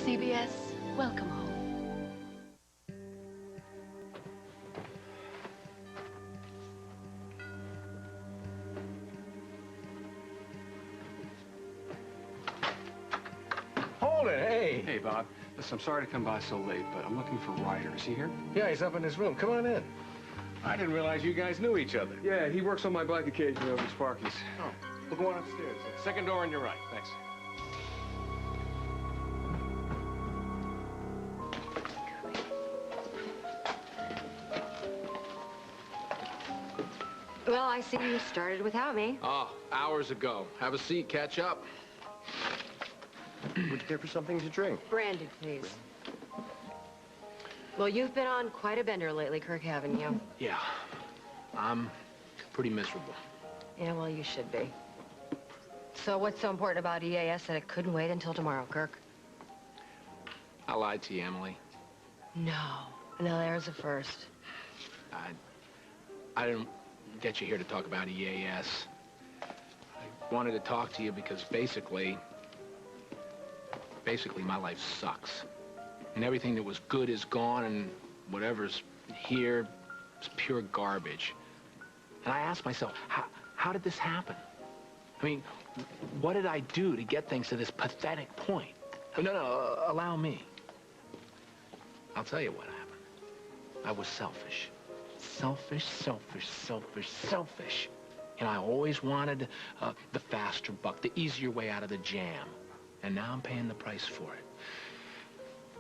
CBS, welcome home. Hey, Bob. Listen, I'm sorry to come by so late, but I'm looking for Ryder. Is he here? Yeah, he's up in his room. Come on in. I didn't realize you guys knew each other. Yeah, he works on my bike occasionally over at Sparky's. Oh, we'll go on upstairs. Second door on your right. Thanks. Well, I see you started without me. Oh, hours ago. Have a seat, catch up. Would you care for something to drink? Brandy, please. Well, you've been on quite a bender lately, Kirk, haven't you? Yeah, I'm pretty miserable. Yeah, well, you should be. So what's so important about EAS that it couldn't wait until tomorrow, Kirk? I lied to you, Emily. No. No, there's a first. I didn't get you here to talk about EAS. I wanted to talk to you because basically my life sucks. And everything that was good is gone, and whatever's here is pure garbage. And I asked myself, how did this happen? I mean, what did I do to get things to this pathetic point? No, allow me. I'll tell you what happened. I was selfish. Selfish. And I always wanted the faster buck, the easier way out of the jam. And now I'm paying the price for it.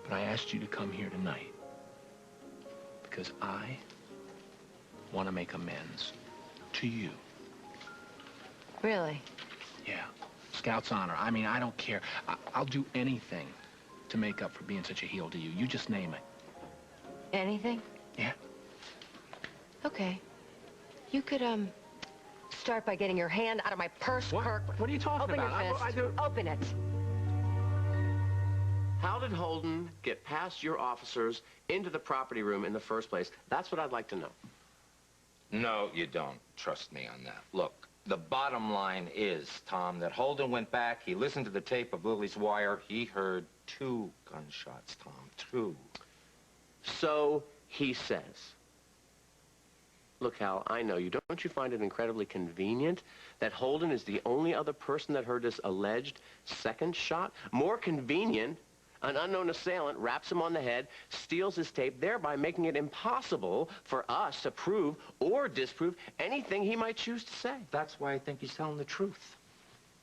But I asked you to come here tonight because I want to make amends to you. Really? Yeah. Scout's honor. I mean, I don't care. I'll do anything to make up for being such a heel to you. You just name it. Anything? Yeah. Okay. You could, start by getting your hand out of my purse, What? Kirk. What are you talking Open about? your fist. Open it. How did Holden get past your officers into the property room in the first place? That's what I'd like to know. No, you don't. Trust me on that. Look, the bottom line is, Tom, that Holden went back, he listened to the tape of Lily's wire, he heard 2 gunshots, Tom, 2. So he says. Look, Hal, I know you. Don't you find it incredibly convenient that Holden is the only other person that heard this alleged second shot? More convenient, an unknown assailant wraps him on the head, steals his tape, thereby making it impossible for us to prove or disprove anything he might choose to say. That's why I think he's telling the truth.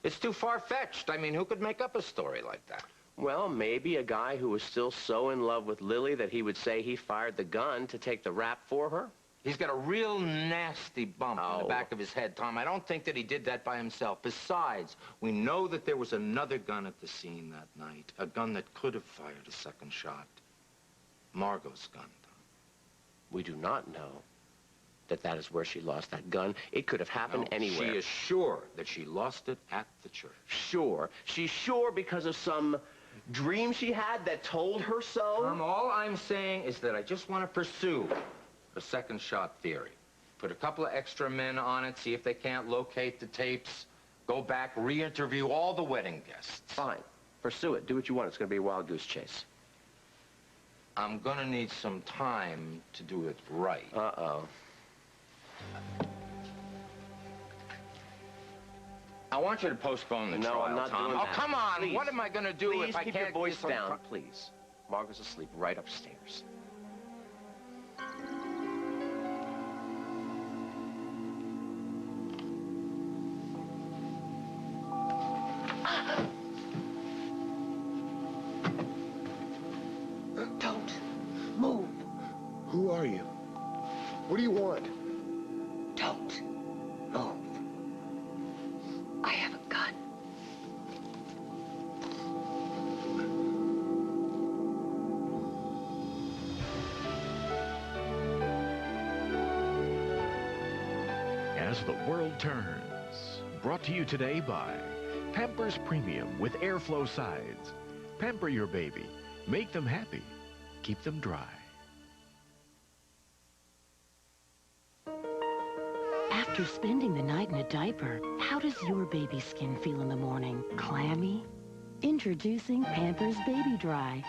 It's too far-fetched. I mean, who could make up a story like that? Well, maybe a guy who was still so in love with Lily that he would say he fired the gun to take the rap for her. He's got a real nasty bump in the back of his head, Tom. I don't think that he did that by himself. Besides, we know that there was another gun at the scene that night. A gun that could have fired a second shot. Margot's gun, Tom. We do not know that that is where she lost that gun. It could have happened anywhere. She is sure that she lost it at the church. Sure. She's sure because of some dream she had that told her so? Tom, all I'm saying is that I just want to pursue a second shot theory. Put a couple of extra men on it, see if they can't locate the tapes, go back, re-interview all the wedding guests. Fine. Pursue it. Do what you want. It's going to be a wild goose chase. I'm going to need some time to do it right. Uh-oh. I want you to postpone the trial, No, I'm not Tom. doing that. Oh, come on. Please. What am I going to do if I keep can't... your voice down, please. Margot's asleep right upstairs. Don't move. Who are you? What do you want? Don't move. I have a gun. As the World Turns. Brought to you today by Pampers Premium with Airflow Sides. Pamper your baby. Make them happy. Keep them dry. After spending the night in a diaper, how does your baby's skin feel in the morning? Clammy? Introducing Pampers Baby Dry.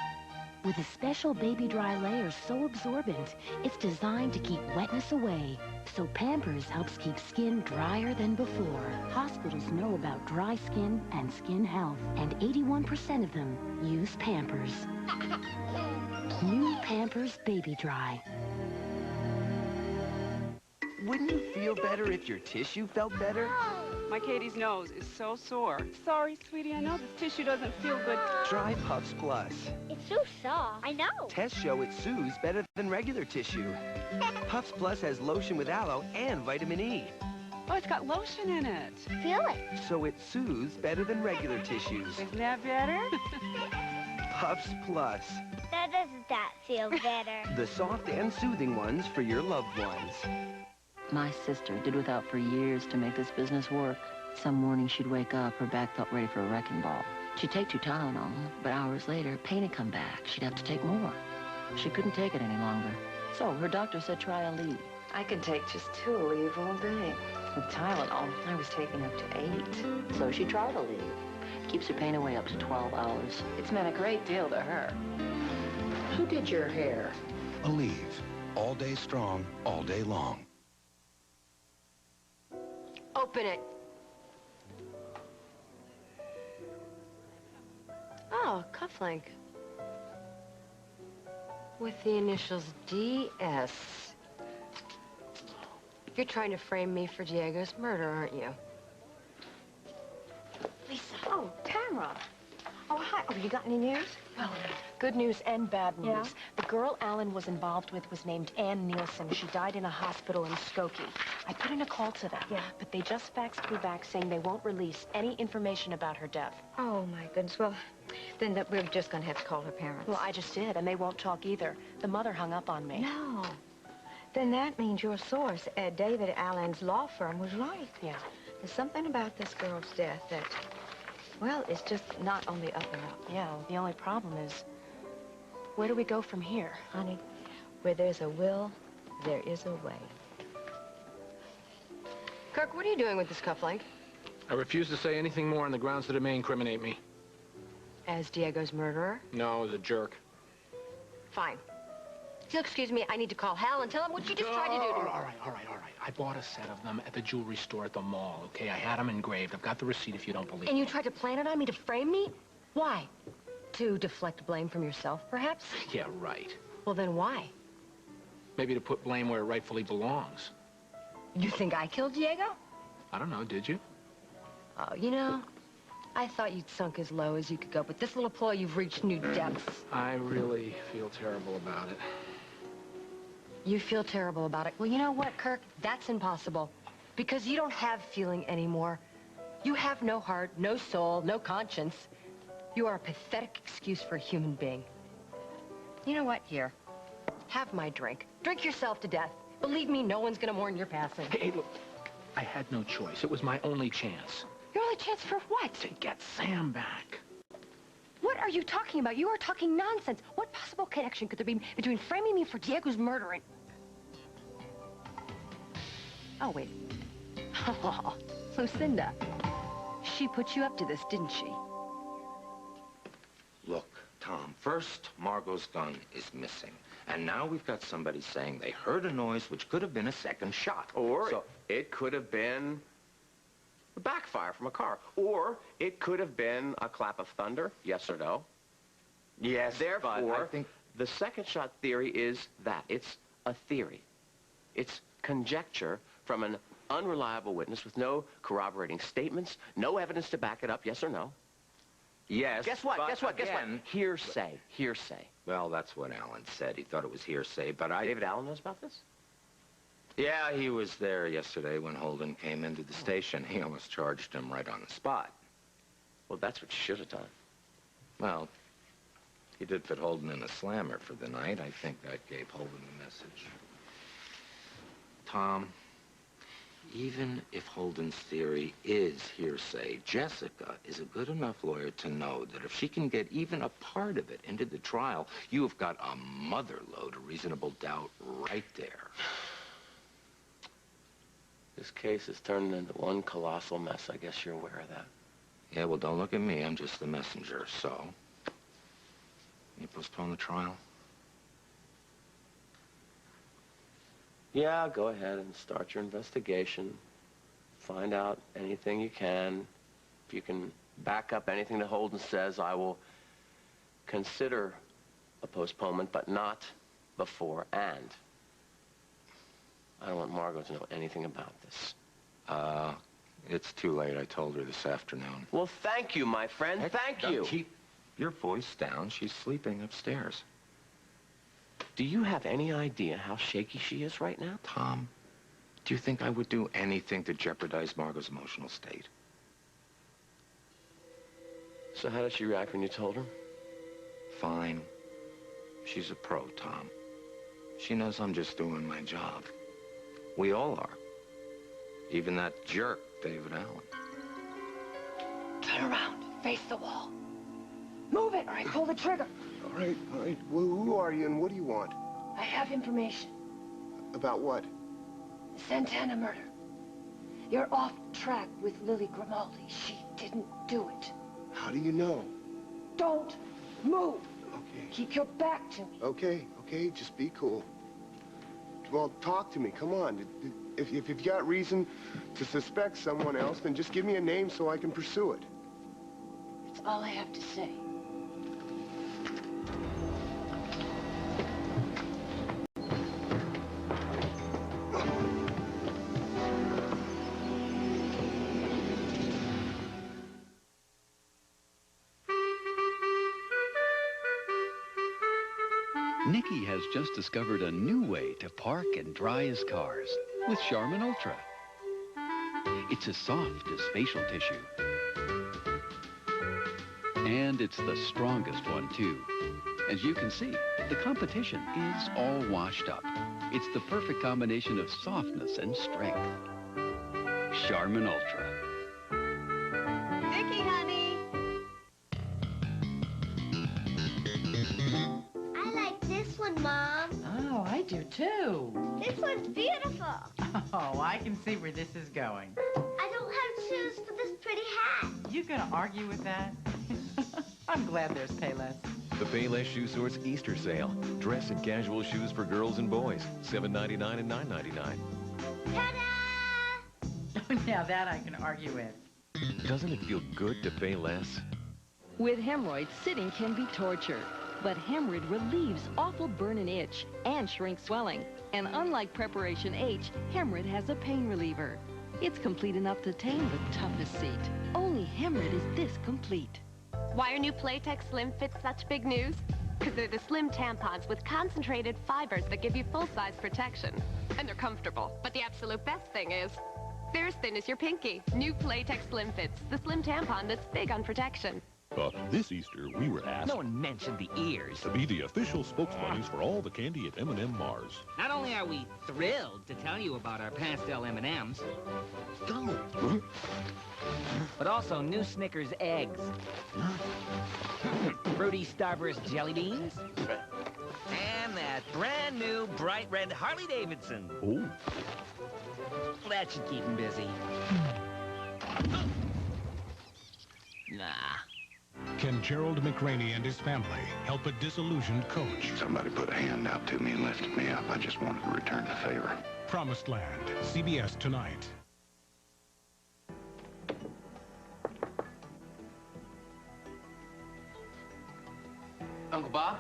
With a special Baby Dry layer so absorbent, it's designed to keep wetness away. So Pampers helps keep skin drier than before. Hospitals know about dry skin and skin health, and 81% of them use Pampers. New Pampers Baby Dry. Wouldn't you feel better if your tissue felt better? My Katie's nose is so sore. Sorry, sweetie, I know this tissue doesn't feel good. Try Puffs Plus. It's so soft. I know. Tests show it soothes better than regular tissue. Puffs Plus has lotion with aloe and vitamin E. Oh, it's got lotion in it. Feel it. So it soothes better than regular tissues. Isn't that better? Puffs Plus. Now doesn't that feel better? The soft and soothing ones for your loved ones. My sister did without for years to make this business work. Some morning she'd wake up, her back felt ready for a wrecking ball. She'd take 2 Tylenol, but hours later, pain had come back. She'd have to take more. She couldn't take it any longer. So her doctor said try a leave. I can take just 2 leave all day. With Tylenol, I was taking up to 8. So she tried a leave. Keeps her pain away up to 12 hours. It's meant a great deal to her. Who did your hair? Aleve. All day strong, all day long. Open it. Oh, cufflink. With the initials DS. You're trying to frame me for Diego's murder, aren't you? Lisa. Oh, Tamara. Oh, hi. Oh, you got any news? Well, good news and bad news. Yeah? The girl Alan was involved with was named Ann Nielsen. She died in a hospital in Skokie. I put in a call to them, but they just faxed me back saying they won't release any information about her death. Oh, my goodness. Well, then we're just going to have to call her parents. Well, I just did, and they won't talk either. The mother hung up on me. No. Then that means your source at David Allen's law firm was right. Yeah. There's something about this girl's death that, well, it's just not on the up and up. Yeah, well, the only problem is, where do we go from here? Honey, where there's a will, there is a way. Kirk, what are you doing with this cufflink? I refuse to say anything more on the grounds that it may incriminate me. As Diego's murderer? No, as a jerk. Fine. If you'll excuse me, I need to call Hal and tell him what you just tried to do to me. All right. I bought a set of them at the jewelry store at the mall, okay? I had them engraved. I've got the receipt if you don't believe And me. you tried to plant it on me to frame me? Why? To deflect blame from yourself, perhaps? Yeah, right. Well, then why? Maybe to put blame where it rightfully belongs. You think I killed Diego? I don't know, did you? Oh, you know, I thought you'd sunk as low as you could go, but this little ploy, you've reached new depths. I really feel terrible about it. You feel terrible about it. Well, you know what, Kirk? That's impossible. Because you don't have feeling anymore. You have no heart, no soul, no conscience. You are a pathetic excuse for a human being. You know what? Here. Have my drink. Drink yourself to death. Believe me, no one's gonna mourn your passing. Hey, look. I had no choice. It was my only chance. Your only chance for what? To get Sam back. What are you talking about? You are talking nonsense. What possible connection could there be between framing me for Diego's murder and... Oh, wait. Oh, Lucinda. She put you up to this, didn't she? Look, Tom, first, Margot's gun is missing. And now we've got somebody saying they heard a noise which could have been a second shot. Or it could have been a backfire from a car. Or it could have been a clap of thunder, yes or no? Yes, Therefore, but I think the second shot theory is that. It's a theory. It's conjecture from an unreliable witness with no corroborating statements, no evidence to back it up, yes or no? Yes. Guess what? Guess what? Again, Hearsay. Hearsay. Well, that's what Alan said. He thought it was hearsay, but David Allen knows about this? Yeah, he was there yesterday when Holden came into the station. He almost charged him right on the spot. Well, that's what you should have done. Well, he did put Holden in a slammer for the night. I think that gave Holden the message. Tom, even if Holden's theory is hearsay, Jessica is a good enough lawyer to know that if she can get even a part of it into the trial, you have got a motherload of reasonable doubt right there. This case is turning into one colossal mess. I guess you're aware of that. Yeah, well, don't look at me. I'm just the messenger, so... You postpone the trial? Yeah, go ahead and start your investigation. Find out anything you can. If you can back up anything that Holden says, I will consider a postponement, but not before and. I don't want Margot to know anything about this. It's too late. I told her this afternoon. Well, thank you, my friend. Thank you. Keep your voice down. She's sleeping upstairs. Do you have any idea how shaky she is right now? Tom, do you think I would do anything to jeopardize Margot's emotional state? So how did she react when you told her? Fine. She's a pro, Tom. She knows I'm just doing my job. We all are. Even that jerk, David Allen. Turn around. Face the wall. Move it, or I pull the trigger. All right. Well, who are you and what do you want? I have information. About what? The Santana murder. You're off track with Lily Grimaldi. She didn't do it. How do you know? Don't move. Okay. Keep your back to me. Okay, just be cool. Well, talk to me, come on. If you've got reason to suspect someone else, then just give me a name so I can pursue it. That's all I have to say. Nicky has just discovered a new way to park and dry his cars with Charmin Ultra. It's as soft as facial tissue. And it's the strongest one, too. As you can see, the competition is all washed up. It's the perfect combination of softness and strength. Charmin Ultra. Vicky, honey. I like this one, Mom. Oh, I do too. This one's beautiful. Oh, I can see where this is going. I don't have shoes for this pretty hat. You gonna argue with that? I'm glad there's Payless. The Payless Shoe Sort's Easter sale. Dress and casual shoes for girls and boys. $7.99 and $9.99. Ta-da! Now that I can argue with. Doesn't it feel good to pay less? With hemorrhoids, sitting can be torture. But Hemorrhoid relieves awful burn and itch and shrinks swelling. And unlike Preparation H, Hemorrhoid has a pain reliever. It's complete enough to tame the toughest seat. Only Hemorrhoid is this complete. Why are new Playtex Slim Fits such big news? Because they're the slim tampons with concentrated fibers that give you full-size protection. And they're comfortable. But the absolute best thing is, they're as thin as your pinky. New Playtex Slim Fits, the slim tampon that's big on protection. This Easter, we were asked... No one mentioned the ears. ...to be the official spokesbuddies for all the candy at M&M Mars. Not only are we thrilled to tell you about our pastel M&Ms... Go! But also new Snickers eggs. Fruity Starburst jelly beans. And that brand new bright red Harley-Davidson. Oh. That should keep him busy. Nah. Can Gerald McRaney and his family help a disillusioned coach? Somebody put a hand out to me and lifted me up. I just wanted to return the favor. Promised Land, CBS tonight. Uncle Bob?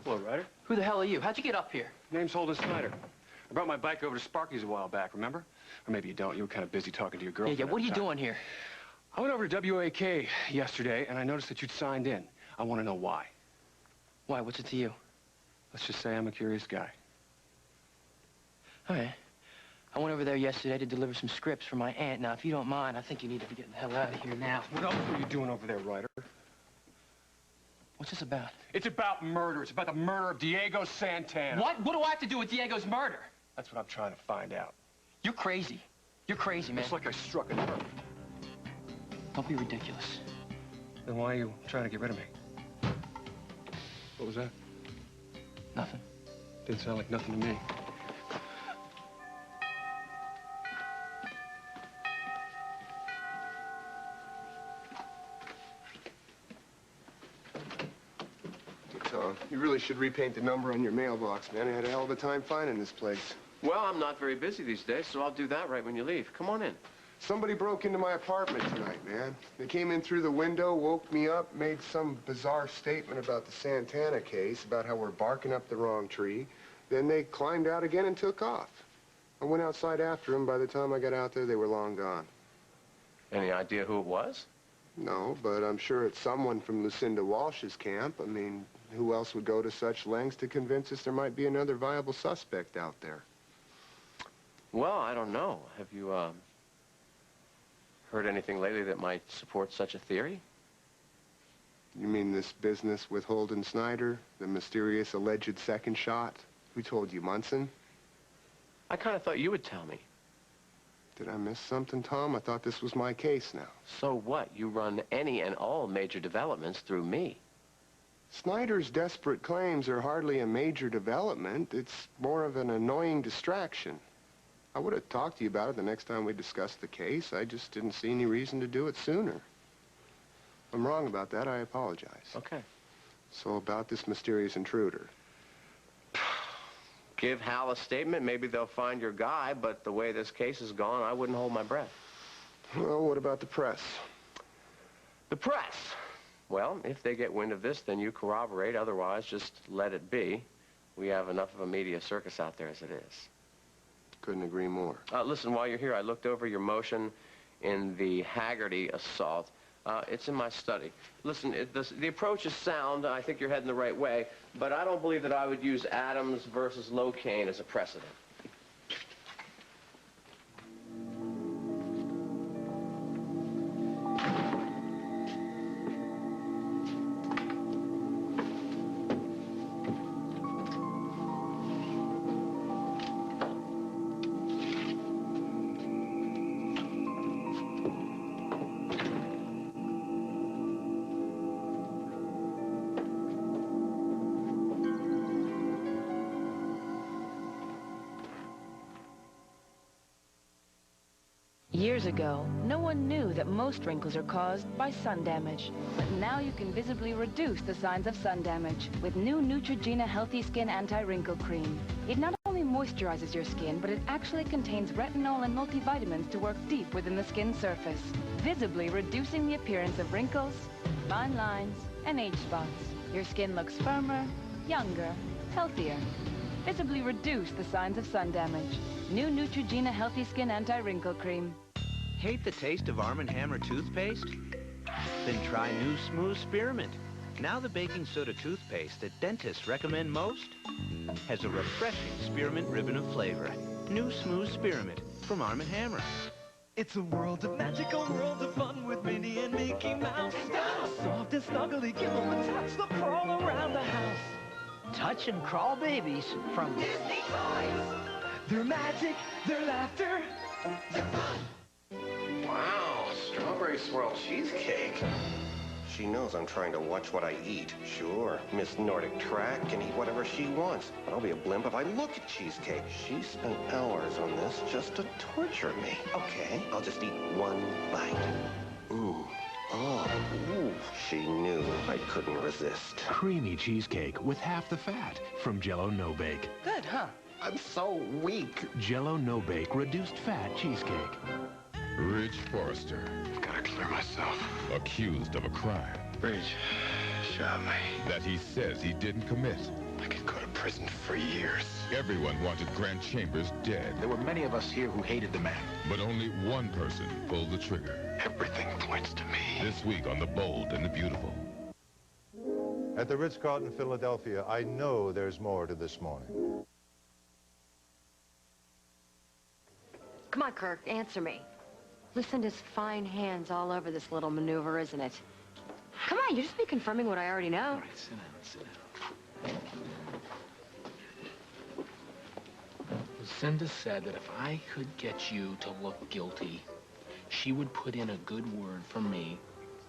Hello, Ryder. Who the hell are you? How'd you get up here? Name's Holden Snyder. I brought my bike over to Sparky's a while back, remember? Or maybe you don't. You were kind of busy talking to your girlfriend. Yeah, what are you at the time. doing here? I went over to WAK yesterday, and I noticed that you'd signed in. I want to know why. Why? What's it to you? Let's just say I'm a curious guy. All right. I went over there yesterday to deliver some scripts for my aunt. Now, if you don't mind, I think you need to be getting the hell out of here now. What else are you doing over there, Ryder? What's this about? It's about murder. It's about the murder of Diego Santana. What? What do I have to do with Diego's murder? That's what I'm trying to find out. You're crazy. You're crazy, man. It's like I struck a nerve. Don't be ridiculous. Then why are you trying to get rid of me? What was that? Nothing. Didn't sound like nothing to me. Tom, you really should repaint the number on your mailbox, man. I had a hell of a time finding this place. Well, I'm not very busy these days, so I'll do that right when you leave. Come on in. Somebody broke into my apartment tonight, man. They came in through the window, woke me up, made some bizarre statement about the Santana case, about how we're barking up the wrong tree. Then they climbed out again and took off. I went outside after them. By the time I got out there, they were long gone. Any idea who it was? No, but I'm sure it's someone from Lucinda Walsh's camp. I mean, who else would go to such lengths to convince us there might be another viable suspect out there? Well, I don't know. Have you, heard anything lately that might support such a theory? You mean this business with Holden Snyder? The mysterious alleged second shot? Who told you, Munson? I kind of thought you would tell me. Did I miss something, Tom? I thought this was my case now. So what? You run any and all major developments through me. Snyder's desperate claims are hardly a major development. It's more of an annoying distraction. I would have talked to you about it the next time we discussed the case. I just didn't see any reason to do it sooner. If I'm wrong about that, I apologize. Okay. So about this mysterious intruder. Give Hal a statement, maybe they'll find your guy, but the way this case has gone, I wouldn't hold my breath. Well, what about the press? The press? Well, if they get wind of this, then you corroborate. Otherwise, just let it be. We have enough of a media circus out there as it is. Couldn't agree more. Listen, while you're here, I looked over your motion in the Haggerty assault. It's in my study. Listen, the approach is sound. I think you're heading the right way, but I don't believe that I would use Adams versus Locane as a precedent. Years ago, no one knew that most wrinkles are caused by sun damage. But now you can visibly reduce the signs of sun damage with new Neutrogena Healthy Skin Anti-Wrinkle Cream. It not only moisturizes your skin, but it actually contains retinol and multivitamins to work deep within the skin surface, visibly reducing the appearance of wrinkles, fine lines, and age spots. Your skin looks firmer, younger, healthier. Visibly reduce the signs of sun damage. New Neutrogena Healthy Skin Anti-Wrinkle Cream. Hate the taste of Arm & Hammer toothpaste? Then try new Smooth Spearmint. Now the baking soda toothpaste that dentists recommend most has a refreshing spearmint ribbon of flavor. New Smooth Spearmint from Arm & Hammer. It's a world of magic, a world of fun with Minnie and Mickey Mouse. Soft and snuggly, give them a touch, they'll crawl around the house. Touch and crawl babies from Disney Toys. Their magic, their laughter, their fun. Wow, strawberry swirl cheesecake. She knows I'm trying to watch what I eat. Sure, Miss Nordic Track can eat whatever she wants, but I'll be a blimp if I look at cheesecake. She spent hours on this just to torture me. Okay, I'll just eat one bite. Ooh. Oh, ooh. She knew I couldn't resist. Creamy cheesecake with half the fat from Jell-O No Bake. Good, huh? I'm so weak. Jell-O No Bake reduced fat cheesecake. Ridge Forrester. Gotta clear myself. Accused of a crime. Ridge shot me. That he says he didn't commit. I could go to prison for years. Everyone wanted Grant Chambers dead. There were many of us here who hated the man. But only one person pulled the trigger. Everything points to me. This week on The Bold and the Beautiful. At the Ritz-Carlton, Philadelphia, I know there's more to this morning. Come on, Kirk, answer me. Lucinda's fine hands all over this little maneuver, isn't it? Come on, you just be confirming what I already know. All right, sit down. Lucinda said that if I could get you to look guilty, she would put in a good word for me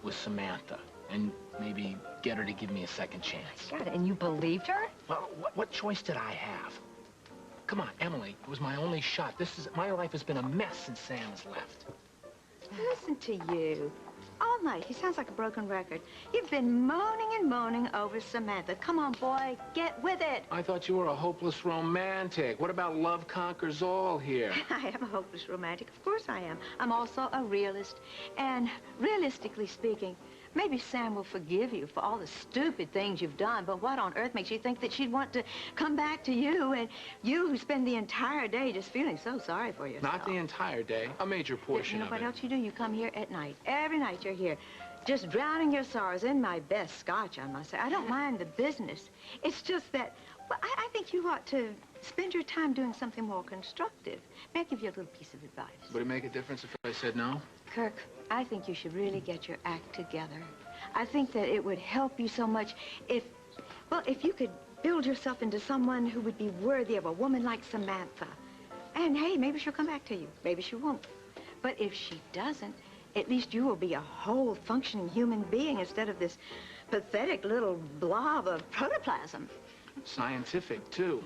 with Samantha and maybe get her to give me a second chance. God, and you believed her? Well, what choice did I have? Come on, Emily, it was my only shot. My life has been a mess since Sam has left. Listen to you. All night, he sounds like a broken record. You've been moaning and moaning over Samantha. Come on, boy, get with it. I thought you were a hopeless romantic. What about love conquers all here? I am a hopeless romantic. Of course I am. I'm also a realist. And realistically speaking, maybe Sam will forgive you for all the stupid things you've done, but what on earth makes you think that she'd want to come back to you, and you who spend the entire day just feeling so sorry for yourself? Not the entire day. A major portion You know of what it. else you do? You come here at night. Every night you're here, just drowning your sorrows in my best scotch, I must say. I don't mind the business. It's just that, well, I think you ought to spend your time doing something more constructive. May I give you a little piece of advice? Would it make a difference if I said no? Kirk, I think you should really get your act together. I think that it would help you so much if you could build yourself into someone who would be worthy of a woman like Samantha. And hey, maybe she'll come back to you. Maybe she won't. But if she doesn't, at least you will be a whole functioning human being instead of this pathetic little blob of protoplasm. Scientific, too.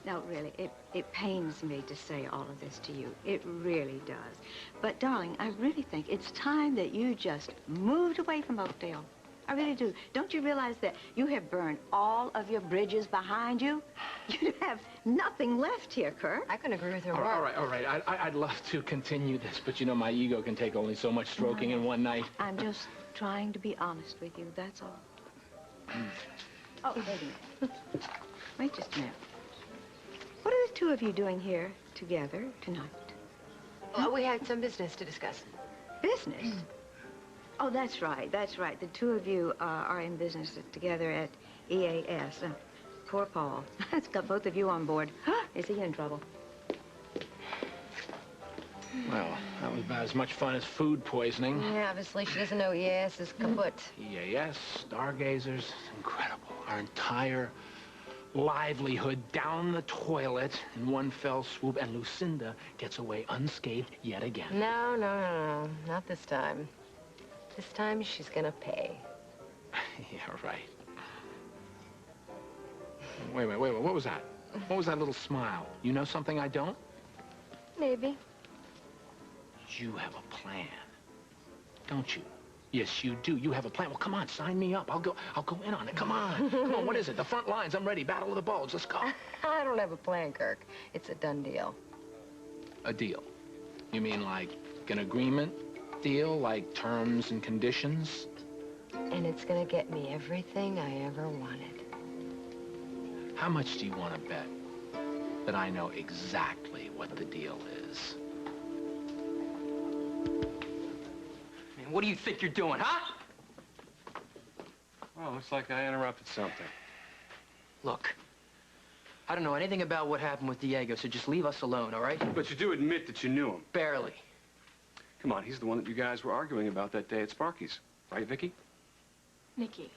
No, really, it pains me to say all of this to you. It really does. But, darling, I really think it's time that you just moved away from Oakdale. I really do. Don't you realize that you have burned all of your bridges behind you? You have nothing left here, Kirk. I couldn't agree with her more. All right. I'd love to continue this, but you know my ego can take only so much stroking in one night. I'm just trying to be honest with you, that's all. Oh, wait a minute. Wait just a minute. What are the two of you doing here together tonight? Oh, we had some business to discuss. Business? Oh, that's right, that's right. The two of you are in business together at EAS. Poor Paul. It's got both of you on board. Is he in trouble? Well, that was about as much fun as food poisoning. Yeah, obviously she doesn't know EAS is kaput. EAS, stargazers, incredible. Our entire livelihood down the toilet in one fell swoop, and Lucinda gets away unscathed yet again. No, not this time. This time she's gonna pay. Yeah, right. Wait, what was that? What was that little smile? You know something I don't? Maybe. You have a plan, don't you? Yes, you do. You have a plan. Well, come on, sign me up. I'll go in on it. Come on. Come on, what is it? The front lines. I'm ready. Battle of the Bulge. Let's go. I don't have a plan, Kirk. It's a done deal. A deal? You mean like an agreement deal, like terms and conditions? And it's gonna get me everything I ever wanted. How much do you want to bet that I know exactly what the deal is? Man, what do you think you're doing, huh? Well, looks like I interrupted something. Look, I don't know anything about what happened with Diego, so just leave us alone, all right? But you do admit that you knew him. Barely. Come on, he's the one that you guys were arguing about that day at Sparky's. Right, Vicky? Nikki.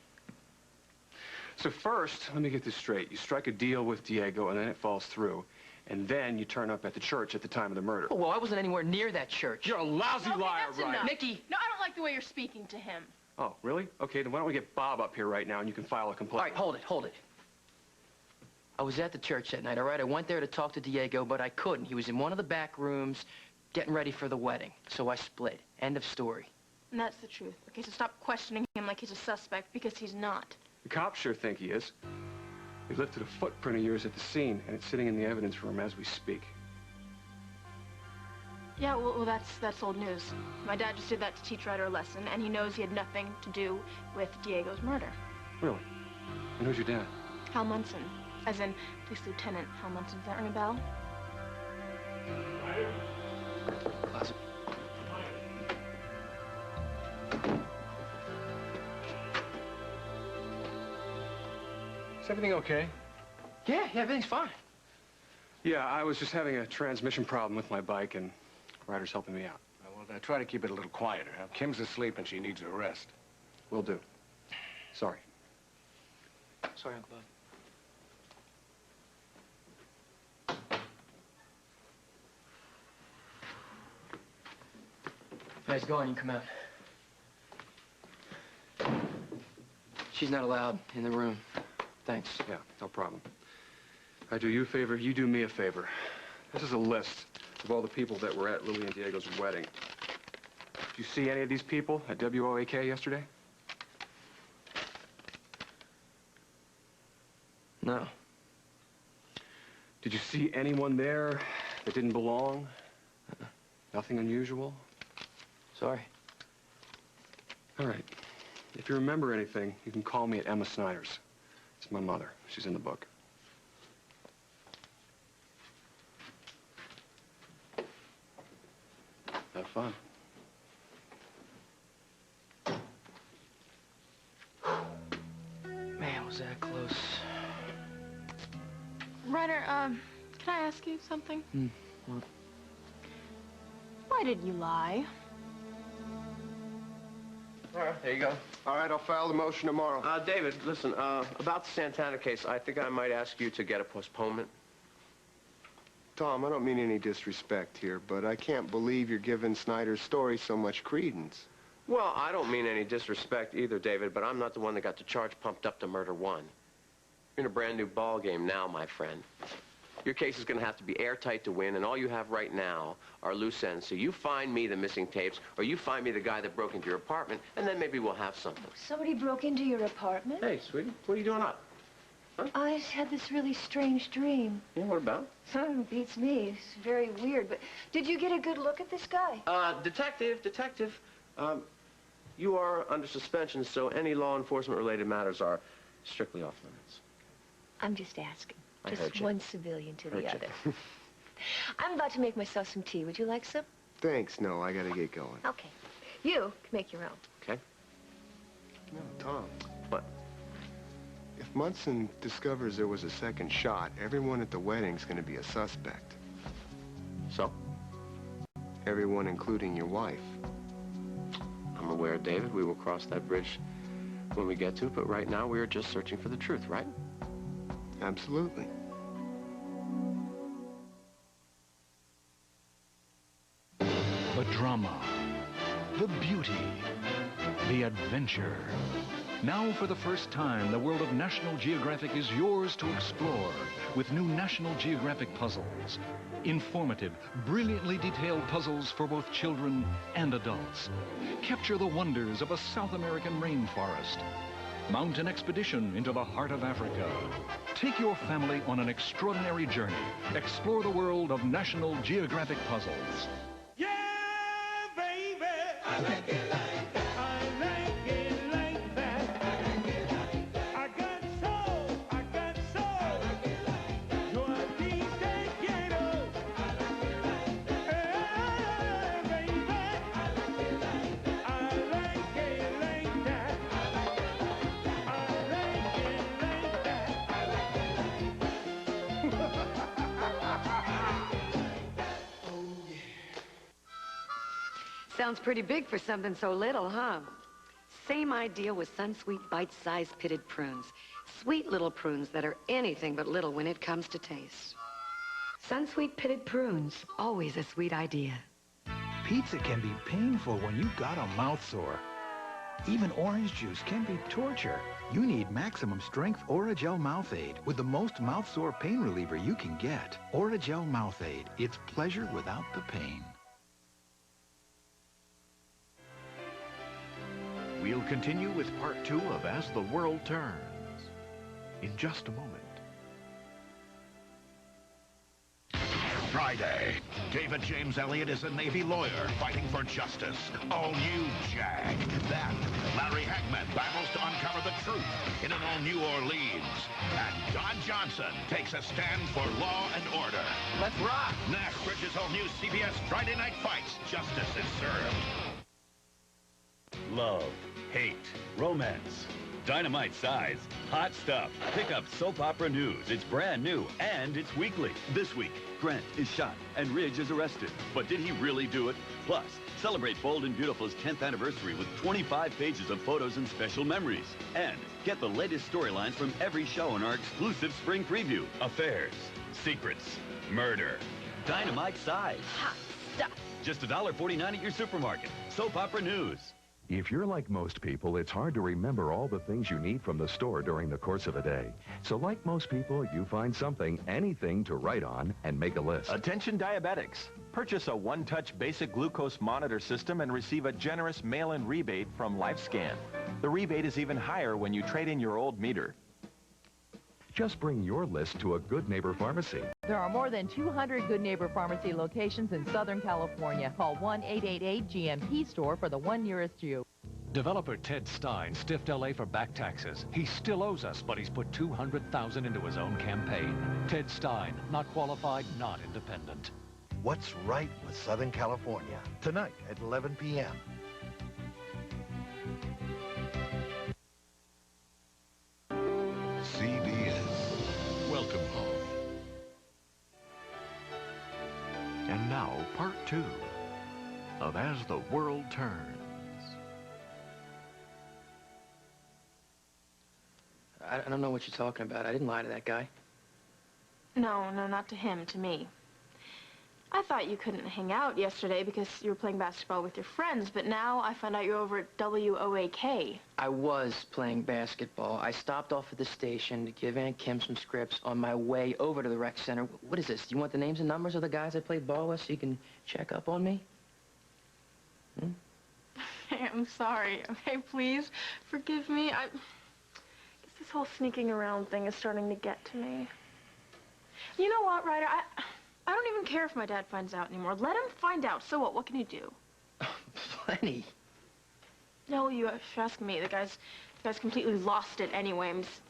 So first, let me get this straight. You strike a deal with Diego, and then it falls through. And then you turn up at the church at the time of the murder. Oh, well, I wasn't anywhere near that church. You're a lousy liar, Ryan. Nikki! No, I don't like the way you're speaking to him. Oh, really? Okay, then why don't we get Bob up here right now and you can file a complaint. All right, hold it. I was at the church that night, all right? I went there to talk to Diego, but I couldn't. He was in one of the back rooms getting ready for the wedding. So I split. End of story. And that's the truth. Okay, so stop questioning him like he's a suspect, because he's not. The cops sure think he is. They lifted a footprint of yours at the scene, and it's sitting in the evidence room as we speak. Yeah, well, that's old news. My dad just did that to teach Ryder a lesson, and he knows he had nothing to do with Diego's murder. Really? And who's your dad? Hal Munson. As in, Police Lieutenant Hal Munson. Does that ring a bell? Closet. Is everything okay? Yeah, everything's fine. Yeah, I was just having a transmission problem with my bike, and Ryder's helping me out. Well, try to keep it a little quieter. Huh? Kim's asleep, and she needs a rest. Will do. Sorry. Sorry, Uncle Bob. Nice going. You come out. She's not allowed in the room. Thanks. Yeah, no problem. I do you a favor, you do me a favor. This is a list of all the people that were at Louie and Diego's wedding. Did you see any of these people at WOAK yesterday? No. Did you see anyone there that didn't belong? Nothing unusual? Sorry. All right. If you remember anything, you can call me at Emma Snyder's. It's my mother. She's in the book. Have fun. Man, was that close. Ryder, can I ask you something? What? Why did you lie? All right, there you go. All right, I'll file the motion tomorrow. David, listen, about the Santana case, I think I might ask you to get a postponement. Tom, I don't mean any disrespect here, but I can't believe you're giving Snyder's story so much credence. Well, I don't mean any disrespect either, David, but I'm not the one that got the charge pumped up to murder one. You're in a brand new ball game now, my friend. Your case is going to have to be airtight to win, and all you have right now are loose ends. So you find me the missing tapes, or you find me the guy that broke into your apartment, and then maybe we'll have something. Somebody broke into your apartment? Hey, sweetie, what are you doing up? Huh? I had this really strange dream. Yeah, what about? Beats me. It's very weird, but did you get a good look at this guy? Detective, you are under suspension, so any law enforcement-related matters are strictly off limits. I'm just asking. I heard Just you. one civilian to the Heard other. you. I'm about to make myself some tea. Would you like some? Thanks, no, I gotta get going. Okay. You can make your own. Okay. No, Tom. What? If Munson discovers there was a second shot, everyone at the wedding's gonna be a suspect. So? Everyone, including your wife. I'm aware, David. We will cross that bridge when we get to it, but right now we are just searching for the truth, right? Absolutely. The drama, the beauty, the adventure. Now, for the first time, the world of National Geographic is yours to explore with new National Geographic puzzles. Informative, brilliantly detailed puzzles for both children and adults. Capture the wonders of a South American rainforest. Mount an expedition into the heart of Africa. Take your family on an extraordinary journey. Explore the world of National Geographic puzzles. Yeah, baby. I like it like that. I like it like that. I like it like that. I got soul. I got soul. I like it like that. Yo aquí te quiero. I like it like that. Hey, baby. I like it like that. I like it like that. Sounds pretty big for something so little, huh? Same idea with Sunsweet bite-sized pitted prunes. Sweet little prunes that are anything but little when it comes to taste. Sunsweet pitted prunes, always a sweet idea. Pizza can be painful when you've got a mouth sore. Even orange juice can be torture. You need maximum strength Oragel Mouth Aid with the most mouth sore pain reliever you can get. Oragel Mouth Aid. It's pleasure without the pain. We'll continue with part 2 of As the World Turns in just a moment. Friday, David James Elliott is a Navy lawyer fighting for justice. All-new Jag. Then, Larry Hagman battles to uncover the truth in an all-new Orleans. And Don Johnson takes a stand for law and order. Let's rock! Nash Bridges' all-new CBS Friday Night Fights. Justice is served. Love, hate, romance, dynamite size, hot stuff. Pick up Soap Opera News. It's brand new and it's weekly. This week, Grant is shot and Ridge is arrested. But did he really do it? Plus, celebrate Bold and Beautiful's 10th anniversary with 25 pages of photos and special memories. And get the latest storylines from every show in our exclusive spring preview. Affairs, secrets, murder, dynamite size. Hot stuff. Just $1.49 at your supermarket. Soap Opera News. If you're like most people, it's hard to remember all the things you need from the store during the course of a day. So like most people, you find something, anything to write on and make a list. Attention diabetics. Purchase a one-touch basic glucose monitor system and receive a generous mail-in rebate from LifeScan. The rebate is even higher when you trade in your old meter. Just bring your list to a Good Neighbor pharmacy. There are more than 200 Good Neighbor Pharmacy locations in Southern California. Call 1-888-GMP-STORE for the one nearest you. Developer Ted Stein stiffed L.A. for back taxes. He still owes us, but he's put $200,000 into his own campaign. Ted Stein, not qualified, not independent. What's Right with Southern California, tonight at 11 p.m. CBS. Welcome home. And now, part 2 of As the World Turns. I don't know what you're talking about. I didn't lie to that guy. No, not to him, to me. I thought you couldn't hang out yesterday because you were playing basketball with your friends, but now I find out you're over at WOAK. I was playing basketball. I stopped off at the station to give Aunt Kim some scripts on my way over to the rec center. What is this? Do you want the names and numbers of the guys I played ball with so you can check up on me? I'm sorry, okay? Please forgive me. I guess this whole sneaking around thing is starting to get to me. You know what, Ryder? I don't even care if my dad finds out anymore. Let him find out. So what? What can you do? Plenty. No, you should ask me. The guy's completely lost it anyway. I'm just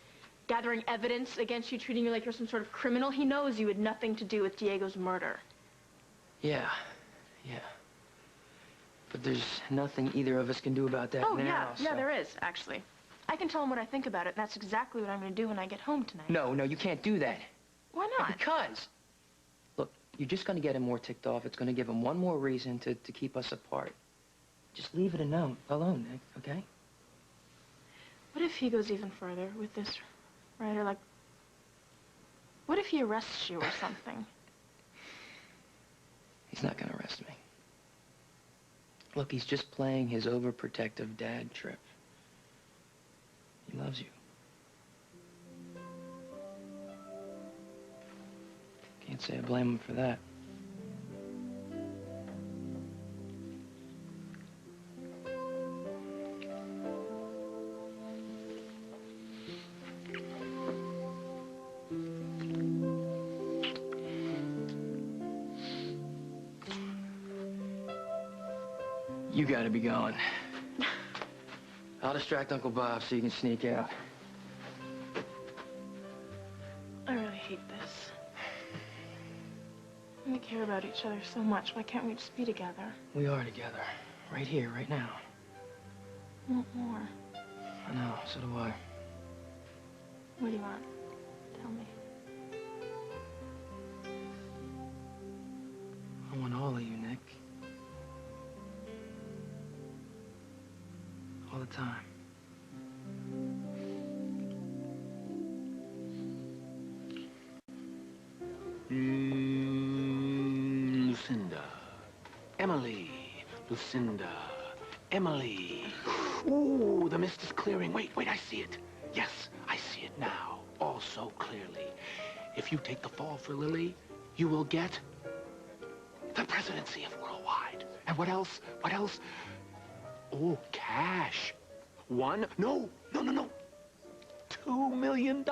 gathering evidence against you, treating you like you're some sort of criminal. He knows you had nothing to do with Diego's murder. Yeah. But there's nothing either of us can do about that now. Yeah, there is, actually. I can tell him what I think about it, and that's exactly what I'm going to do when I get home tonight. No, you can't do that. Why not? Because. Look, you're just going to get him more ticked off. It's going to give him one more reason to keep us apart. Just leave it alone, Nick, okay? What if he goes even further with this, Ryder? Like, what if he arrests you or something? He's not going to arrest me. Look, he's just playing his overprotective dad trip. He loves you. Can't say I blame him for that. You gotta be going. I'll distract Uncle Bob so you can sneak out. I really hate this. We care about each other so much. Why can't we just be together? We are together. Right here, right now. I want more. I know, so do I. What do you want? Tell me. I want all of you, Nick. All the time. Lucinda. Emily. Lucinda. Emily. Ooh, the mist is clearing. Wait, I see it. Yes, I see it now, all so clearly. If you take the fall for Lily, you will get the presidency of Worldwide. And what else? Oh, cash. No. $2 million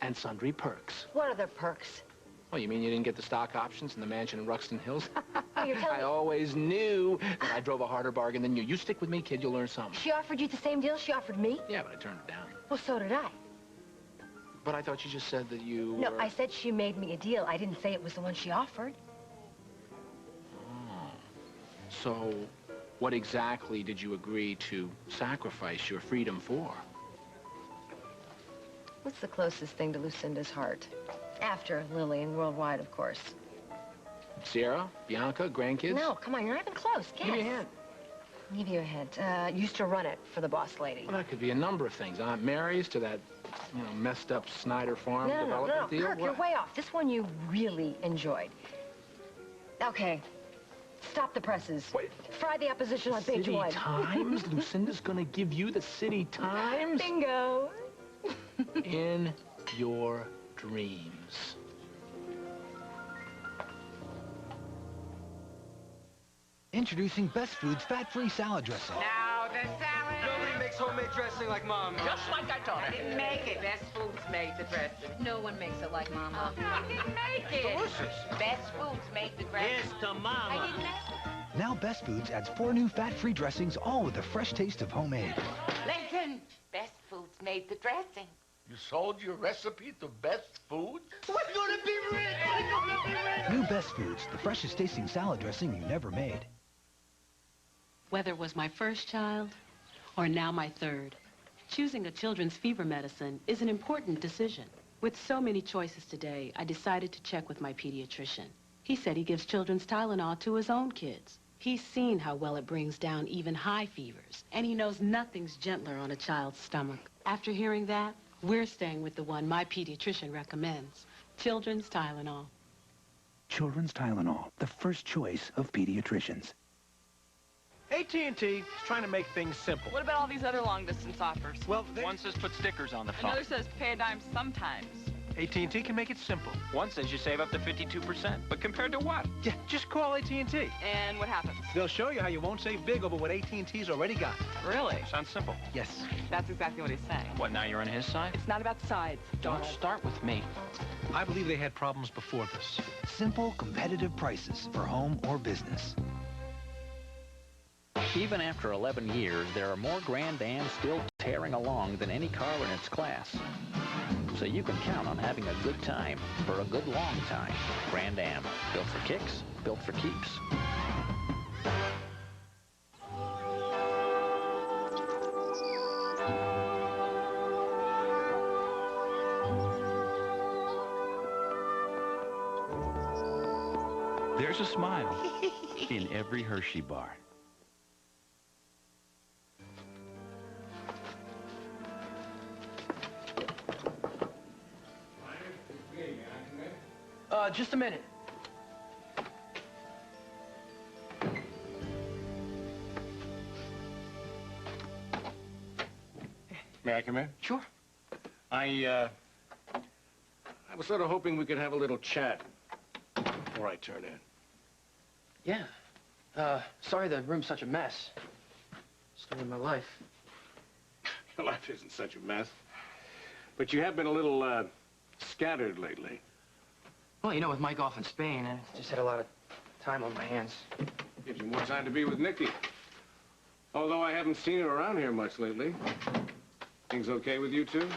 and sundry perks. What other perks? Oh, you mean you didn't get the stock options in the mansion in Ruxton Hills? Oh, you're telling I me... always knew that I drove a harder bargain than you. You stick with me, kid, you'll learn something. She offered you the same deal she offered me? Yeah, but I turned it down. Well, so did I. But I thought you just said that you No, were... I said she made me a deal. I didn't say it was the one she offered. Oh. So, what exactly did you agree to sacrifice your freedom for? What's the closest thing to Lucinda's heart? After Lily and Worldwide, of course. Sierra? Bianca? Grandkids? No, come on, you're not even close. Guess. Give me a hint. Give you a hint. Used to run it for the boss lady. Well, that could be a number of things. Aunt Mary's to that, messed up Snyder Farm development No, deal. Kirk, you're way off. This one you really enjoyed. Okay. Stop the presses. Wait. Fry the opposition on page City 1. Times? Lucinda's gonna give you the City Times? Bingo. In your dreams. Introducing Best Foods fat-free salad dressing. Now the salad. Nobody makes homemade dressing like Mom. Just like I told her. I didn't make it. Best Foods made the dressing. No one makes it like Mama. I didn't make it. Delicious. Best Foods made the dressing. Here's to Mama. I didn't make it. Now Best Foods adds 4 new fat-free dressings, all with the fresh taste of homemade. Listen, Best Foods made the dressing. You sold your recipe to Best Foods? We're gonna be rich! We're gonna be rich! New Best Foods, the freshest tasting salad dressing you never made. Whether it was my first child or now my third, choosing a children's fever medicine is an important decision. With so many choices today, I decided to check with my pediatrician. He said he gives children's Tylenol to his own kids. He's seen how well it brings down even high fevers, and he knows nothing's gentler on a child's stomach. After hearing that, we're staying with the one my pediatrician recommends, children's Tylenol. Children's Tylenol, the first choice of pediatricians. AT&T is trying to make things simple. What about all these other long-distance offers? Well, one says put stickers on the phone. Another says pay a dime sometimes. AT&T can make it simple. One says you save up to 52%, but compared to what? Yeah, just call AT&T. And what happens? They'll show you how you won't save big over what AT&T's already got. Really? Sounds simple. Yes. That's exactly what he's saying. What, now you're on his side? It's not about sides. Don't start with me. I believe they had problems before this. Simple, competitive prices for home or business. Even after 11 years, there are more Grand Ams still tearing along than any car in its class. So you can count on having a good time for a good long time. Grand Am, built for kicks, built for keeps. There's a smile in every Hershey bar. Just a minute. May I come in? Sure. I was sort of hoping we could have a little chat before I turn in. Yeah. Sorry the room's such a mess. Story of my life. Your life isn't such a mess. But you have been a little, scattered lately. Well, you know, with Mike off in Spain, I just had a lot of time on my hands. Gives you more time to be with Nikki. Although I haven't seen her around here much lately. Things okay with you two?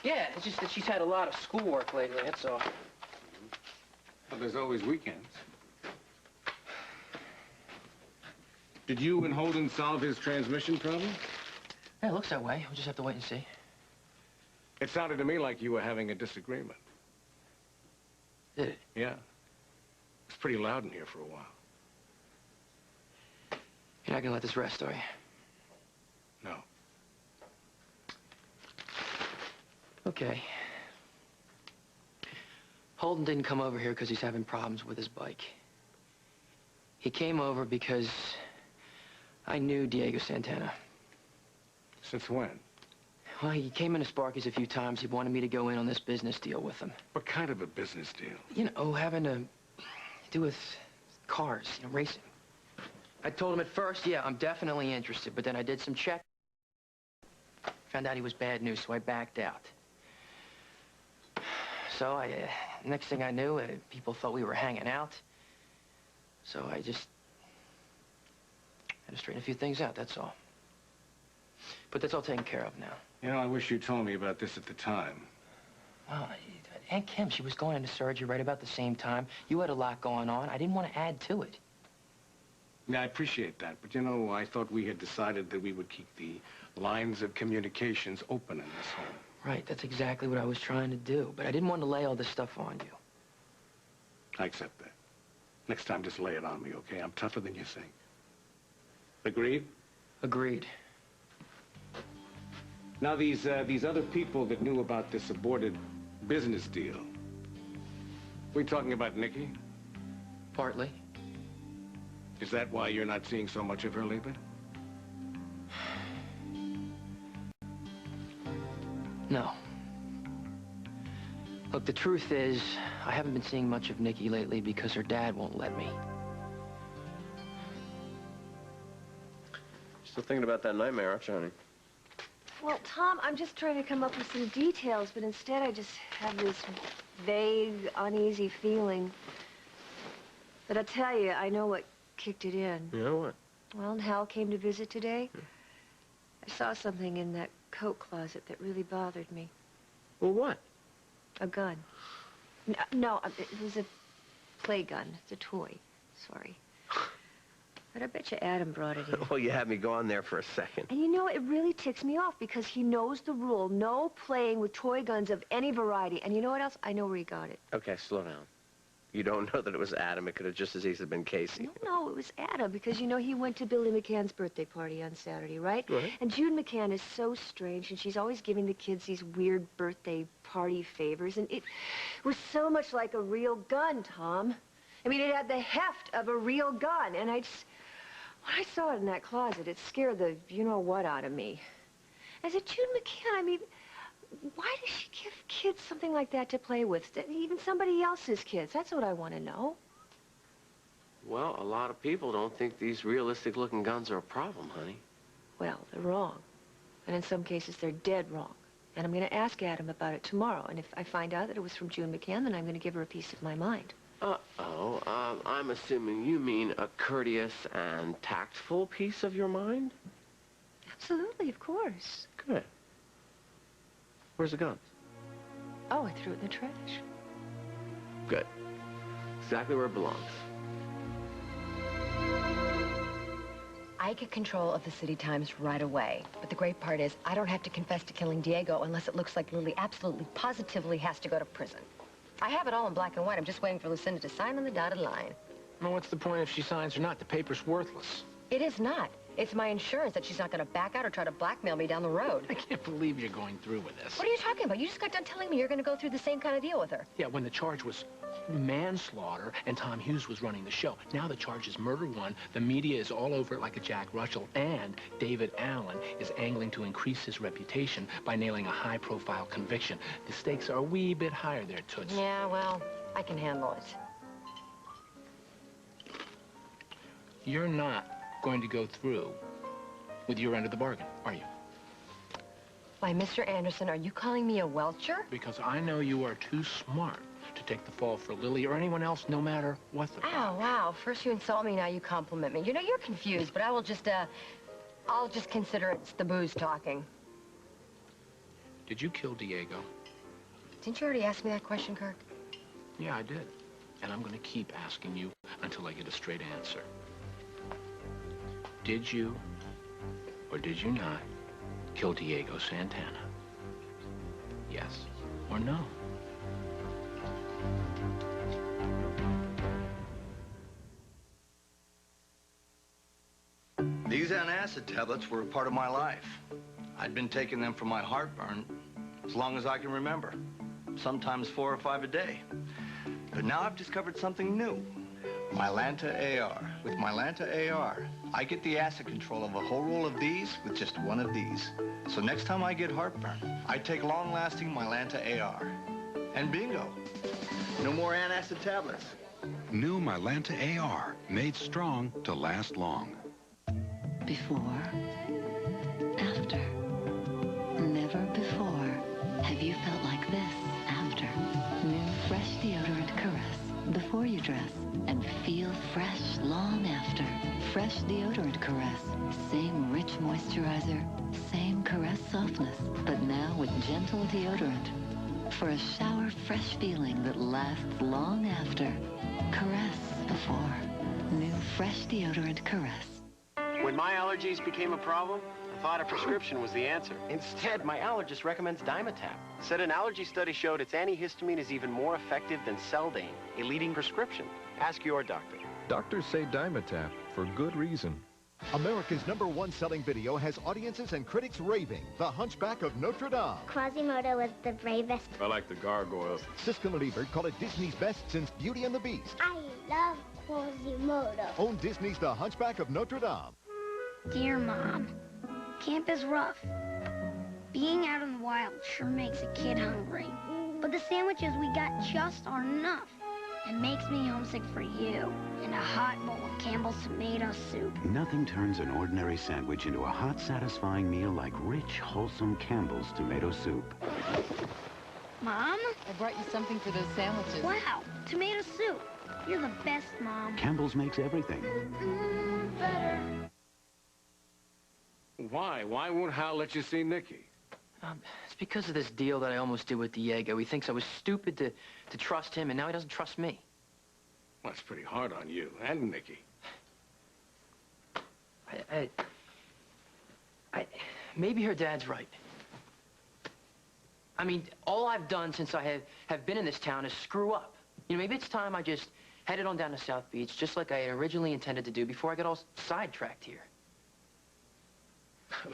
Yeah, it's just that she's had a lot of schoolwork lately, that's all. Well, there's always weekends. Did you and Holden solve his transmission problem? Yeah, it looks that way. We'll just have to wait and see. It sounded to me like you were having a disagreement. Did it? Yeah. It's pretty loud in here for a while. You're not gonna let this rest, are you? No. Okay. Holden didn't come over here because he's having problems with his bike. He came over because I knew Diego Santana. Since when? Well, he came into Sparky's a few times. He wanted me to go in on this business deal with him. What kind of a business deal? You know, having to do with cars, you know, racing. I told him at first, yeah, I'm definitely interested, but then I did some check. Found out he was bad news, so I backed out. So next thing I knew, people thought we were hanging out. So I just had to straighten a few things out, that's all. But that's all taken care of now. You know, I wish you told me about this at the time. Well, Aunt Kim, she was going into surgery right about the same time. You had a lot going on. I didn't want to add to it. Yeah, I appreciate that. But, you know, I thought we had decided that we would keep the lines of communications open in this home. Right, that's exactly what I was trying to do. But I didn't want to lay all this stuff on you. I accept that. Next time, just lay it on me, okay? I'm tougher than you think. Agreed? Agreed. Now, these other people that knew about this aborted business deal, we talking about Nikki? Partly. Is that why you're not seeing so much of her lately? No. Look, the truth is, I haven't been seeing much of Nikki lately because her dad won't let me. Still thinking about that nightmare, aren't you, honey? Well, Tom, I'm just trying to come up with some details, but instead I just have this vague, uneasy feeling. But I tell you, I know what kicked it in. You know what? Well, Hal came to visit today. I saw something in that coat closet that really bothered me. Well, what? A gun. No, it was a play gun. It's a toy. Sorry. But I bet you Adam brought it in. Well, you had me go on there for a second. And you know, it really ticks me off because he knows the rule. No playing with toy guns of any variety. And you know what else? I know where he got it. Okay, slow down. You don't know that it was Adam. It could have just as easily been Casey. No, it was Adam because, you know, he went to Billy McCann's birthday party on Saturday, right? Right. And June McCann is so strange, and she's always giving the kids these weird birthday party favors, and it was so much like a real gun, Tom. I mean, it had the heft of a real gun, and when I saw it in that closet, it scared the you-know-what out of me. I said, June McCann, I mean, why does she give kids something like that to play with? Even somebody else's kids. That's what I want to know. Well, a lot of people don't think these realistic-looking guns are a problem, honey. Well, they're wrong. And in some cases, they're dead wrong. And I'm going to ask Adam about it tomorrow. And if I find out that it was from June McCann, then I'm going to give her a piece of my mind. I'm assuming you mean a courteous and tactful piece of your mind? Absolutely, of course. Good. Where's the gun? Oh, I threw it in the trash. Good. Exactly where it belongs. I get control of the City Times right away. But the great part is, I don't have to confess to killing Diego unless it looks like Lily absolutely, positively has to go to prison. I have it all in black and white. I'm just waiting for Lucinda to sign on the dotted line. Well, what's the point if she signs or not? The paper's worthless. It is not. It's my insurance that she's not going to back out or try to blackmail me down the road. I can't believe you're going through with this. What are you talking about? You just got done telling me you're going to go through the same kind of deal with her. Yeah, when the charge was manslaughter and Tom Hughes was running the show. Now the charge is murder one. The media is all over it like a Jack Russell. And David Allen is angling to increase his reputation by nailing a high-profile conviction. The stakes are a wee bit higher there, Toots. Yeah, well, I can handle it. You're not going to go through with your end of the bargain, are you? Why, Mr. Anderson, are you calling me a welcher? Because I know you are too smart to take the fall for Lily or anyone else, no matter what the... Oh, wow. First you insult me, now you compliment me. You know, you're confused, but I'll just consider it's the booze talking. Did you kill Diego? Didn't you already ask me that question, Kirk? Yeah, I did. And I'm going to keep asking you until I get a straight answer. Did you, or did you not, kill Diego Santana? Yes or no? These antacid tablets were a part of my life. I'd been taking them for my heartburn as long as I can remember, sometimes 4 or 5 a day. But now I've discovered something new. Mylanta AR. With Mylanta AR, I get the acid control of a whole roll of these with just one of these. So next time I get heartburn, I take long-lasting Mylanta AR. And bingo, no more antacid tablets. New Mylanta AR, made strong to last long. Before, after, never before have you felt like this after. New fresh deodorant Caress before you dress and feel fresh long after. Fresh deodorant Caress, same rich moisturizer, same Caress softness, but now with gentle deodorant. For a shower fresh feeling that lasts long after. Caress before. New fresh deodorant Caress. When my allergies became a problem, I thought a prescription was the answer. Instead, my allergist recommends Dimetapp. Said an allergy study showed its antihistamine is even more effective than Seldane, a leading prescription. Ask your doctor. Doctors say Dimetapp for good reason. America's #1 selling video has audiences and critics raving. The Hunchback of Notre Dame. Quasimodo was the bravest. I like the gargoyles. Siskel and Ebert call it Disney's best since Beauty and the Beast. I love Quasimodo. Own Disney's The Hunchback of Notre Dame. Dear Mom, camp is rough. Being out in the wild sure makes a kid hungry. But the sandwiches we got just aren't enough. It makes me homesick for you and a hot bowl of Campbell's tomato soup. Nothing turns an ordinary sandwich into a hot, satisfying meal like rich, wholesome Campbell's tomato soup. Mom? I brought you something for those sandwiches. Wow, tomato soup. You're the best, Mom. Campbell's makes everything. Better. Why? Why won't Hal let you see Nicky? It's because of this deal that I almost did with Diego. He thinks I was stupid to trust him, and now he doesn't trust me. Well, that's pretty hard on you and Nicky. Maybe her dad's right. I mean, all I've done since I have been in this town is screw up. You know, maybe it's time I just headed on down to South Beach, just like I had originally intended to do before I got all sidetracked here.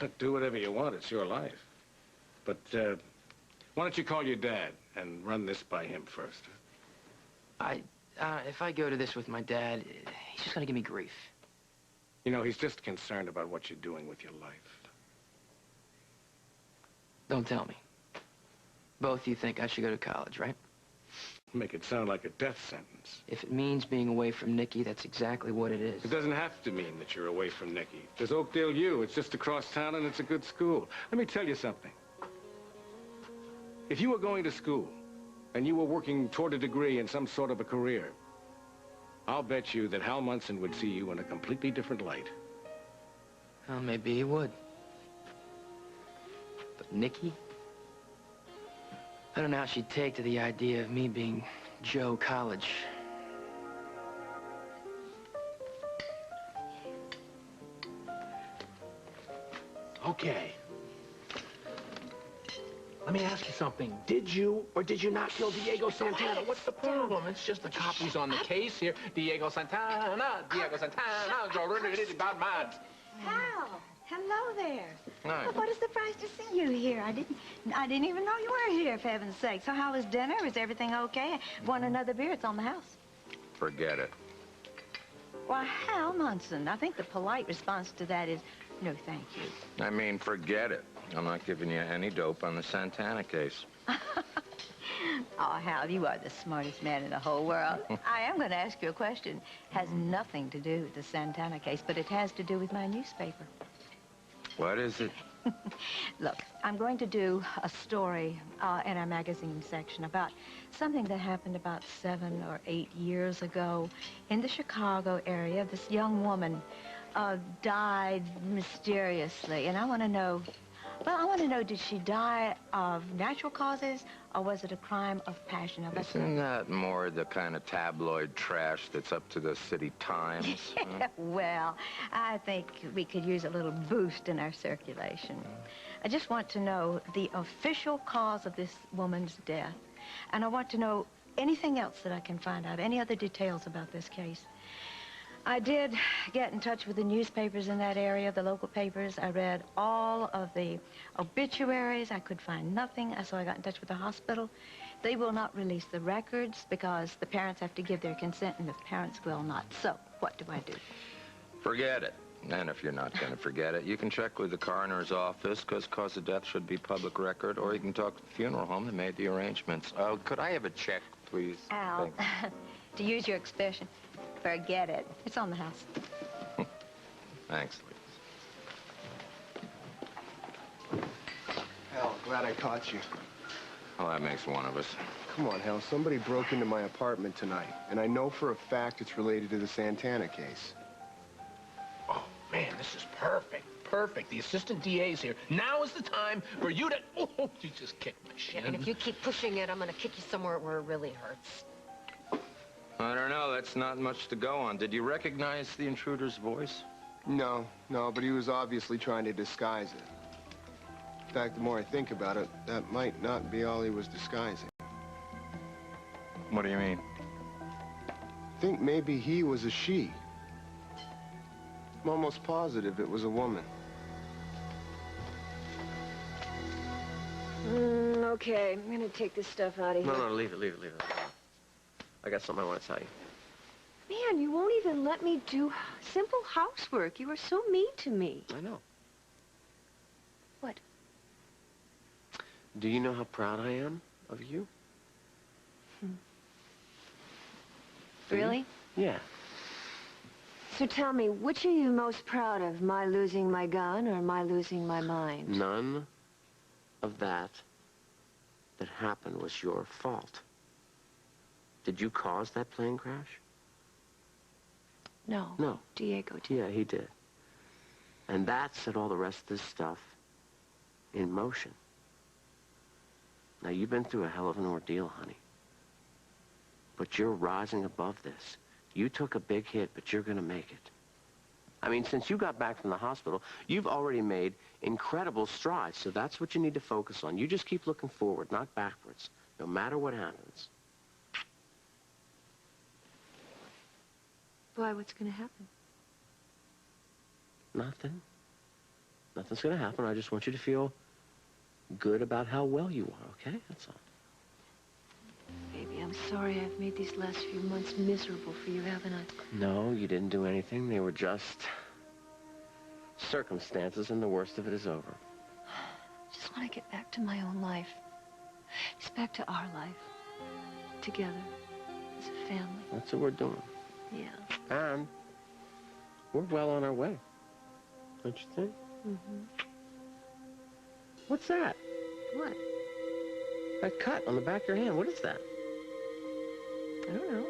Look, do whatever you want. It's your life. But, why don't you call your dad and run this by him first? If I go to this with my dad, he's just gonna give me grief. You know, he's just concerned about what you're doing with your life. Don't tell me. Both you think I should go to college, right? Make it sound like a death sentence. If it means being away from Nicky, that's exactly what it is. It doesn't have to mean that you're away from Nicky. There's Oakdale U. It's just across town, and it's a good school. Let me tell you something. If you were going to school, and you were working toward a degree in some sort of a career, I'll bet you that Hal Munson would see you in a completely different light. Well, maybe he would. But Nicky? I don't know how she'd take to the idea of me being Joe College. Okay. Let me ask you something. Did you or did you not kill Diego Santana? What's the problem? It's just the copies on the case here. Diego Santana, Diego Santana, bad man. Hal, hello there. Hi. Oh, what a surprise to see you here. I didn't even know you were here, for heaven's sake. So how was dinner? Was everything okay? Want another beer? It's on the house. Forget it. Why, Hal Munson, I think the polite response to that is no thank you. I mean, forget it. I'm not giving you any dope on the Santana case. Oh, Hal, you are the smartest man in the whole world. I am going to ask you a question. Has nothing to do with the Santana case, but it has to do with my newspaper. What is it? Look, I'm going to do a story in our magazine section about something that happened about 7 or 8 years ago in the Chicago area. This young woman died mysteriously, and I want to know, did she die of natural causes, or was it a crime of passion? Isn't that more the kind of tabloid trash that's up to the City Times? Yeah, well, I think we could use a little boost in our circulation. I just want to know the official cause of this woman's death, and I want to know anything else that I can find out, any other details about this case. I did get in touch with the newspapers in that area, the local papers. I read all of the obituaries. I could find nothing, so I got in touch with the hospital. They will not release the records because the parents have to give their consent, and the parents will not. So, what do I do? Forget it. And if you're not going to forget it, you can check with the coroner's office, because cause of death should be public record, or you can talk to the funeral home that made the arrangements. Could I have a check, please? Al, to use your expression, forget it. It's on the house. Thanks, Liz. Hal, glad I caught you. Well, that makes one of us. Come on, Hal. Somebody broke into my apartment tonight, and I know for a fact it's related to the Santana case. Oh, man, this is perfect. Perfect. The assistant DA's here. Now is the time for you to... Oh, you just kicked my shin. And if you keep pushing it, I'm going to kick you somewhere where it really hurts. I don't know. That's not much to go on. Did you recognize the intruder's voice? No, but he was obviously trying to disguise it. In fact, the more I think about it, that might not be all he was disguising. What do you mean? I think maybe he was a she. I'm almost positive it was a woman. Okay, I'm gonna take this stuff out of here. No, leave it. I got something I want to tell you. Man, you won't even let me do simple housework. You are so mean to me. I know. What? Do you know how proud I am of you? Really? Yeah. So tell me, which are you most proud of? My losing my gun or my losing my mind? None of that happened was your fault. Did you cause that plane crash? No. No. Diego did. Yeah, he did. And that set all the rest of this stuff in motion. Now, you've been through a hell of an ordeal, honey. But you're rising above this. You took a big hit, but you're going to make it. I mean, since you got back from the hospital, you've already made incredible strides, so that's what you need to focus on. You just keep looking forward, not backwards, no matter what happens. Why, what's going to happen? Nothing. Nothing's going to happen. I just want you to feel good about how well you are, okay? That's all. Baby, I'm sorry I've made these last few months miserable for you, haven't I? No, you didn't do anything. They were just circumstances, and the worst of it is over. I just want to get back to my own life. Just back to our life. Together. As a family. That's what we're doing. Yeah. And we're well on our way. Don't you think? Mm-hmm. What's that? What? That cut on the back of your hand. What is that? I don't know.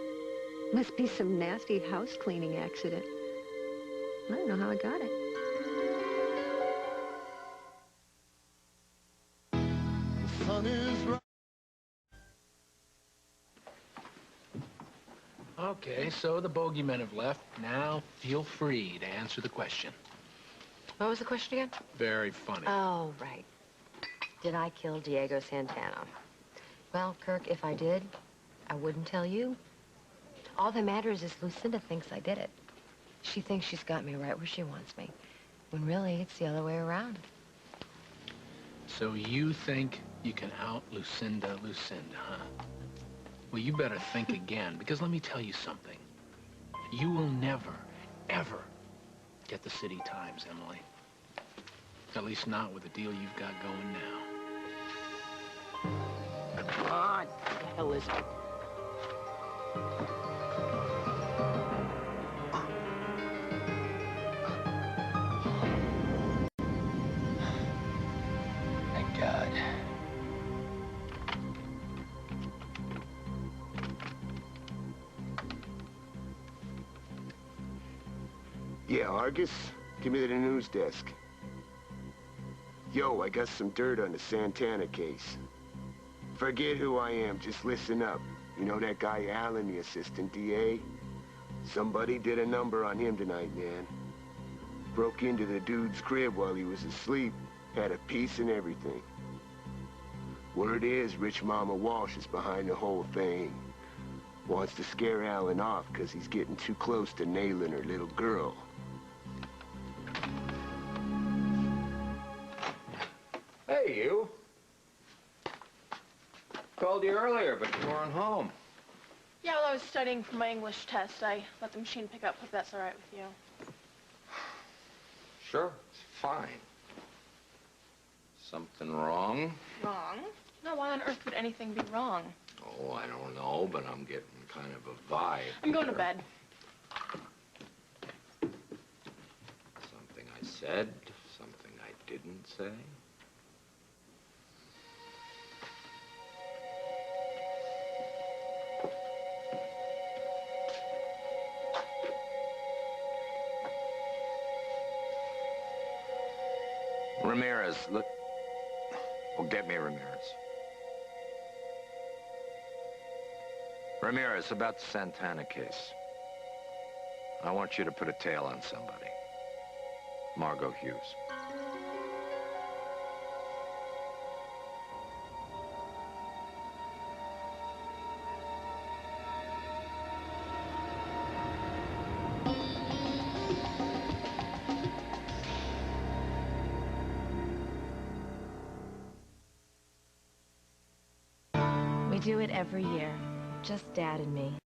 Must be some nasty house cleaning accident. I don't know how I got it. The sun is rising. Okay, so the bogeymen have left. Now feel free to answer the question. What was the question again? Very funny. Oh, right. Did I kill Diego Santana? Well, Kirk, if I did, I wouldn't tell you. All that matters is Lucinda thinks I did it. She thinks she's got me right where she wants me, when really it's the other way around. So you think you can out Lucinda, huh? Well, you better think again, because let me tell you something. You will never, ever get the City Times, Emily. At least not with the deal you've got going now. Come on. What the hell is it? Thank God. Yeah, Argus, give me to the news desk. Yo, I got some dirt on the Santana case. Forget who I am, just listen up. You know that guy Allen, the assistant DA? Somebody did a number on him tonight, man. Broke into the dude's crib while he was asleep, had a piece and everything. Word is, Rich Mama Walsh is behind the whole thing. Wants to scare Allen off because he's getting too close to nailing her little girl. Hey, you. Called you earlier, but you weren't home. Yeah, well, I was studying for my English test. I let the machine pick up. Hope that's all right with you. Sure, it's fine. Something wrong? Wrong? No, why on earth would anything be wrong? Oh, I don't know, but I'm getting kind of a vibe. I'm going to bed. Something I said, something I didn't say. Ramirez, look. Well, get me Ramirez. Ramirez, about the Santana case. I want you to put a tail on somebody. Margot Hughes. do it every year. Just Dad and me.